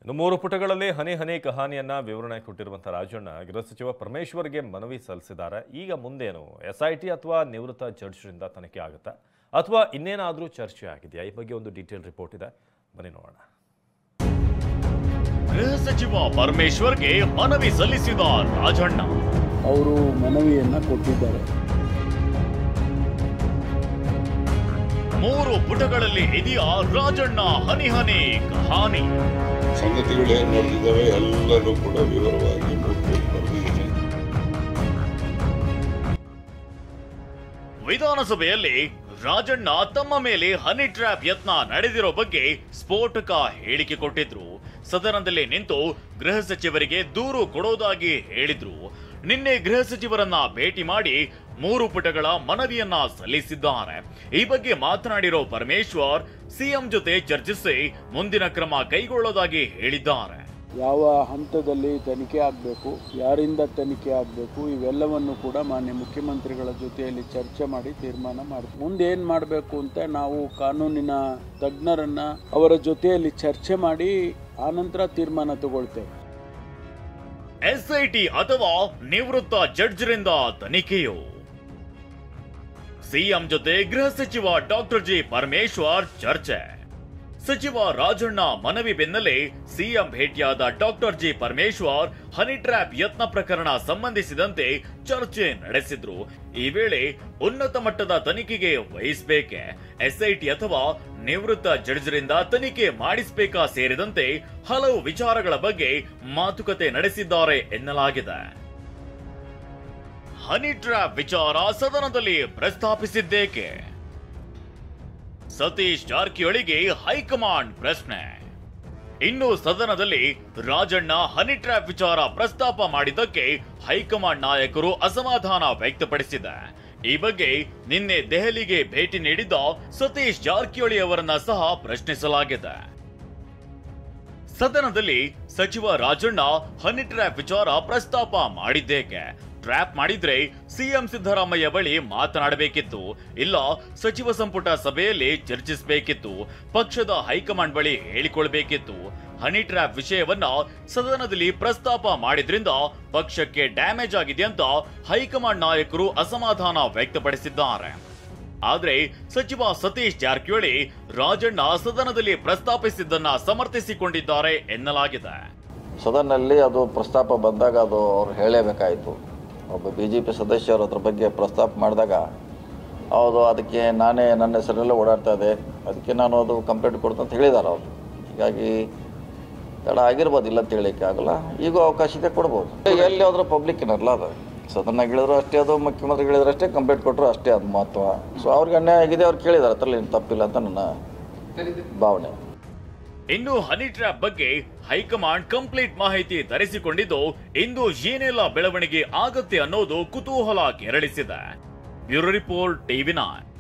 ಇನ್ನು 3 ಪುಟಗಳಲ್ಲಿ ಹನಿ ಹನಿ ಕಹಾನಿಯನ್ನ ವಿವರಣೆ ಕೊಟ್ಟಿರುವಂತಹ ರಾಜಣ್ಣ ಗೃಹ ಸಚಿವ ಪರಮೇಶ್ವರ್ಗೆ ಮನವಿ ಸಲ್ಲಿಸಿದ್ದಾರೆ. ಈಗ ಮುಂದೇನು ಎಸ್ಐಟಿ ಅಥವಾ ನಿವೃತ್ತ ಜಡ್ಜ್ರಿಂದ ತನಿಖೆ ಆಗುತ್ತಾ ಅಥವಾ ಇನ್ನೇನಾದರೂ ಚರ್ಚೆ ಆಗಿದೆಯಾ? ಈ ಬಗ್ಗೆ ಒಂದು ಡೀಟೇಲ್ ರಿಪೋರ್ಟ್ ಇದೆ, ಬನ್ನಿ ನೋಡೋಣ. ಗೃಹ ಸಚಿವ ಪರಮೇಶ್ವರ್ಗೆ ಮನವಿ ಸಲ್ಲಿಸಿದ ರಾಜಣ್ಣ ಅವರು ಮನವಿಯನ್ನ ಕೊಟ್ಟಿದ್ದಾರೆ. 3 ಪುಟಗಳಲ್ಲಿ ಇದೆಯಾ ರಾಜಣ್ಣ ಹನಿ ಹನಿ ಕಹಾನಿ? ಸಂಗತಿಗಳೇನು ನಡೆದಿದ್ದಾವೆ ಎಲ್ಲರೂ ಕೂಡ ವಿವರವಾಗಿ ಬರೆದಿದ್ದೇನೆ. ವಿಧಾನಸಭೆಯಲ್ಲಿ ರಾಜಣ್ಣ ತಮ್ಮ ಮೇಲೆ ಹನಿ ಟ್ರ್ಯಾಪ್ ಯತ್ನ ನಡೆದಿರೋ ಬಗ್ಗೆ ಸ್ಫೋಟಕ ಹೇಳಿಕೆ ಕೊಟ್ಟಿದ್ರು. ಸದನದಲ್ಲಿ ನಿಂತು ಗೃಹ ಸಚಿವರಿಗೆ ದೂರು ಕೊಡೋದಾಗಿ ಹೇಳಿದ್ರು. ನಿನ್ನೆ ಗೃಹ ಸಚಿವರನ್ನ ಭೇಟಿ ಮಾಡಿ 3 ಪುಟಗಳ ಮನವಿಯನ್ನ ಸಲ್ಲಿಸಿದ್ದಾರೆ. ಈ ಬಗ್ಗೆ ಮಾತನಾಡಿರೋ ಪರಮೇಶ್ವರ್ ಸಿಎಂ ಜೊತೆ ಚರ್ಚಿಸಿ ಮುಂದಿನ ಕ್ರಮ ಕೈಗೊಳ್ಳೋದಾಗಿ ಹೇಳಿದ್ದಾರೆ. ಯಾವ ಹಂತದಲ್ಲಿ ತನಿಖೆ ಆಗಬೇಕು, ಯಾರಿಂದ ತನಿಖೆ ಆಗಬೇಕು, ಇವೆಲ್ಲವನ್ನು ಕೂಡ ಮಾನ್ಯ ಮುಖ್ಯಮಂತ್ರಿಗಳ ಜೊತೆಯಲ್ಲಿ ಚರ್ಚೆ ಮಾಡಿ ತೀರ್ಮಾನ ಮಾಡ್ತೀವಿ. ಮುಂದೆ ಏನ್ ಮಾಡಬೇಕು ಅಂತ ನಾವು ಕಾನೂನಿನ ತಜ್ಞರನ್ನ ಅವರ ಜೊತೆಯಲ್ಲಿ ಚರ್ಚೆ ಮಾಡಿ ಆನಂತರ ತೀರ್ಮಾನ ತಗೊಳ್ತೇವೆ. ಎಸ್ಐಟಿ ಅಥವಾ ನಿವೃತ್ತ ಜಡ್ಜ್ರಿಂದ ತನಿಖೆಯು? ಸಿಎಂ ಜೊತೆ ಗೃಹ ಸಚಿವ ಡಾಕ್ಟರ್ ಜಿ ಪರಮೇಶ್ವರ್ ಚರ್ಚೆ. ಸಚಿವ ರಾಜಣ್ಣ ಮನವಿ ಬೆನ್ನಲ್ಲೇ ಸಿಎಂ ಭೇಟಿಯಾದ doctor G Parameshwar honey trap ಯತ್ನ ಪ್ರಕರಣ ಸಂಬಂಧಿಸಿದಂತೆ ಚರ್ಚೆ ನಡೆಸಿದ್ರು. ಈ ವೇಳೆ ಉನ್ನತ ಮಟ್ಟದ ತನಿಖೆಗೆ ವಹಿಸಬೇಕೆ, ಎಸ್ಐಟಿ ಅಥವಾ ನಿವೃತ್ತ ಜಡ್ಜ್ರಿಂದ ತನಿಖೆ ಮಾಡಿಸಬೇಕಾ ಸೇರಿದಂತೆ ಹಲವು ವಿಚಾರಗಳ ಬಗ್ಗೆ ಮಾತುಕತೆ ನಡೆಸಿದ್ದಾರೆ ಎನ್ನಲಾಗಿದೆ. ಹನಿ ಟ್ರ್ಯಾಪ್ ವಿಚಾರ ಸದನದಲ್ಲಿ ಪ್ರಸ್ತಾಪಿಸಿದ್ದೇಕೆ? ಸತೀಶ್ ಜಾರಕಿಹೊಳಿಗೆ ಹೈಕಮಾಂಡ್ ಪ್ರಶ್ನೆ. ಇನ್ನು ಸದನದಲ್ಲಿ ರಾಜಣ್ಣ ಹನಿ ಟ್ರ್ಯಾಪ್ ವಿಚಾರ ಪ್ರಸ್ತಾಪ ಮಾಡಿದ್ದಕ್ಕೆ ಹೈಕಮಾಂಡ್ ನಾಯಕರು ಅಸಮಾಧಾನ ವ್ಯಕ್ತಪಡಿಸಿದೆ. ಈ ಬಗ್ಗೆ ನಿನ್ನೆ ದೆಹಲಿಗೆ ಭೇಟಿ ನೀಡಿದ್ದ ಸತೀಶ್ ಜಾರಕಿಹೊಳಿ ಅವರನ್ನ ಸಹ ಪ್ರಶ್ನಿಸಲಾಗಿದೆ. ಸದನದಲ್ಲಿ ಸಚಿವ ರಾಜಣ್ಣ ಹನಿ ಟ್ರ್ಯಾಪ್ ವಿಚಾರ ಪ್ರಸ್ತಾಪ ಮಾಡಿದ್ದೇಕೆ? ಟ್ರ್ಯಾಪ್ ಮಾಡಿದ್ರೆ ಸಿಎಂ ಸಿದ್ದರಾಮಯ್ಯ ಬಳಿ ಮಾತನಾಡಬೇಕಿತ್ತು, ಇಲ್ಲ ಸಚಿವ ಸಂಪುಟ ಸಭೆಯಲ್ಲಿ ಚರ್ಚಿಸಬೇಕಿತ್ತು, ಪಕ್ಷದ ಹೈಕಮಾಂಡ್ ಬಳಿ ಹೇಳಿಕೊಳ್ಬೇಕಿತ್ತು. ಹನಿ ಟ್ರ್ಯಾಪ್ ವಿಷಯವನ್ನ ಸದನದಲ್ಲಿ ಪ್ರಸ್ತಾಪ ಮಾಡಿದ್ರಿಂದ ಪಕ್ಷಕ್ಕೆ ಡ್ಯಾಮೇಜ್ ಆಗಿದೆ ಅಂತ ಹೈಕಮಾಂಡ್ ನಾಯಕರು ಅಸಮಾಧಾನ ವ್ಯಕ್ತಪಡಿಸಿದ್ದಾರೆ. ಆದ್ರೆ ಸಚಿವ ಸತೀಶ್ ಜಾರಕಿಹೊಳಿ ರಾಜಣ್ಣ ಸದನದಲ್ಲಿ ಪ್ರಸ್ತಾಪಿಸಿದ್ದನ್ನ ಸಮರ್ಥಿಸಿಕೊಂಡಿದ್ದಾರೆ ಎನ್ನಲಾಗಿದೆ. ಸದನದಲ್ಲಿ ಅದು ಪ್ರಸ್ತಾಪ ಬಂದಾಗ ಅದು ಅವ್ರು ಹೇಳಲೇಬೇಕಾಯಿತು. ಒಬ್ಬ BJP ಸದಸ್ಯರು ಅದ್ರ ಬಗ್ಗೆ ಪ್ರಸ್ತಾಪ ಮಾಡಿದಾಗ ಹೌದು ಅದಕ್ಕೆ ನಾನೇ ನನ್ನ ಹೆಸರಲ್ಲೇ ಓಡಾಡ್ತಾ ಇದೆ, ಅದಕ್ಕೆ ನಾನು ಅದು ಕಂಪ್ಲೇಂಟ್ ಕೊಡ್ತೀನಿ ಅಂತ ಹೇಳಿದ್ದಾರೆ ಅವರು. ಹೀಗಾಗಿ ತಡ ಆಗಿರ್ಬೋದು, ಇಲ್ಲ ಅಂತ ಹೇಳಲಿಕ್ಕೆ ಆಗಲ್ಲ. ಈಗೂ ಅವಕಾಶ ಇದೆ, ಕೊಡ್ಬೋದು. ಎಲ್ಲಿ ಹೋದ್ರೂ ಪಬ್ಲಿಕ್ ಏನಲ್ಲ, ಅದು ಸದನ ಹೇಳಿದ್ರು ಅಷ್ಟೇ, ಅದು ಮುಖ್ಯಮಂತ್ರಿ ಹೇಳಿದ್ರು ಅಷ್ಟೇ, ಕಂಪ್ಲೇಂಟ್ ಕೊಟ್ಟರು ಅಷ್ಟೇ, ಅದು ಮಹತ್ವ. ಸೊ ಅವ್ರಿಗೆ ಅನ್ಯಾಯ ಆಗಿದೆ, ಅವ್ರು ಕೇಳಿದ್ದಾರೆ, ಅದರಲ್ಲಿ ಏನು ತಪ್ಪಿಲ್ಲ ಅಂತ ನನ್ನ ಭಾವನೆ. ಇನ್ನು ಹನಿ ಟ್ರ್ಯಾಪ್ ಬಗ್ಗೆ ಹೈಕಮಾಂಡ್ ಕಂಪ್ಲೀಟ್ ಮಾಹಿತಿ ತರಿಸಿಕೊಂಡಿದ್ದು ಇಂದು ಏನೆಲ್ಲ ಬೆಳವಣಿಗೆ ಆಗುತ್ತೆ ಅನ್ನೋದು ಕುತೂಹಲ ಕೆರಳಿಸಿದೆ. Bureau report TV9.